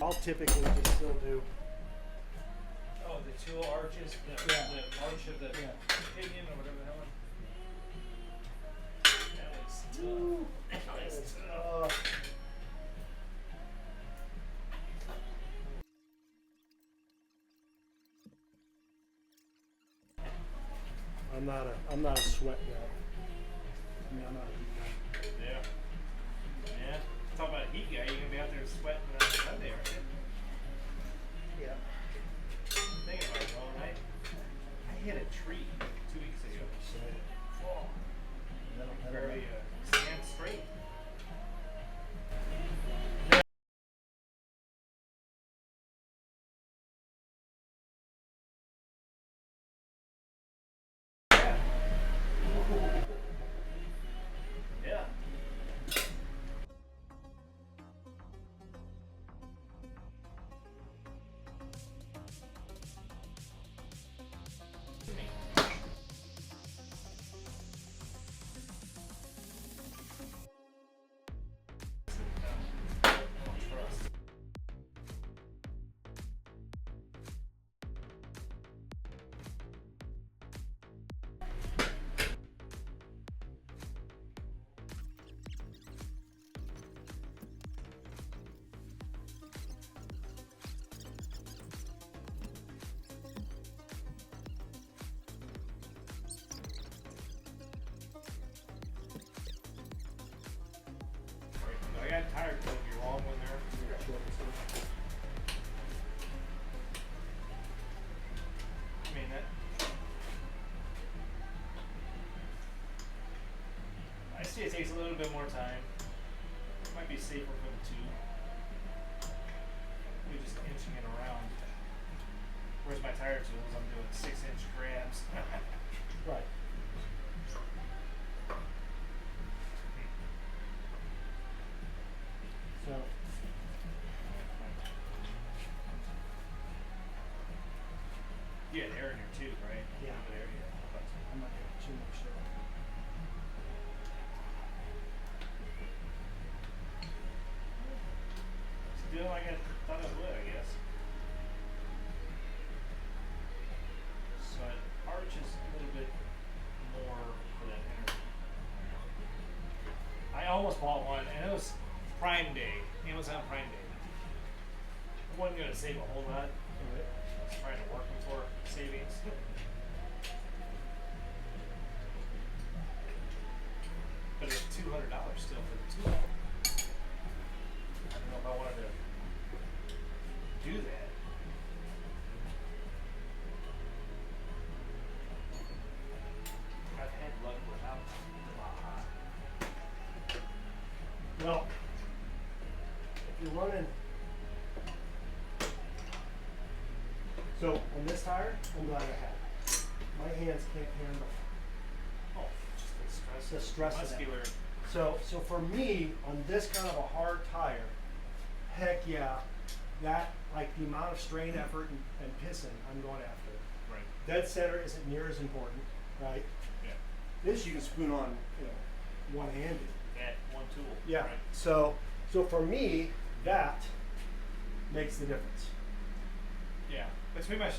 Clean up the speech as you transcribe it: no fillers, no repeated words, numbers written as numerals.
I'll typically just still do. Oh, the two arches, the arch of the pinion or whatever the hell. That was tough. Ooh, That was it's tough. I'm not a sweat guy. I mean, I'm not a heat guy. Yeah. Yeah. Talk about a heat guy, you're gonna be out there sweating on Sunday, aren't you? Yeah. Thinking about it all night. I hit a tree 2 weeks ago. Oh. Very stand straight. Yeah. I got tired of you long one there. I mean that. I see it takes a little bit more time. It might be safer for the two. We're just inching it around. Where's my tire tools? I'm doing 6-inch grabs. Right. So. You had air in here too, right? Yeah. But air, yeah. I'm not getting too much there. It's doing like I thought it would, I guess. So it arches a little bit more for that energy. I almost bought one, and it was Prime Day. Amazon Prime Day. I wasn't gonna save a whole lot. I was trying to work for savings. But it's $200 still for the two. I don't know if I wanted to do that. I've had luck without them. Well, if you're running, so on this tire, I'm glad I had it. My hands can't handle Oh, just the stress. the stress of that. Muscular. So for me, on this kind of a hard tire, heck yeah, that, like the amount of strain, effort, and pissing, I'm going after it. Right. Dead center isn't near as important, right? Yeah. This you can spoon on, one-handed. That one tool. Yeah. Right. So for me, that makes the difference. Yeah. Between my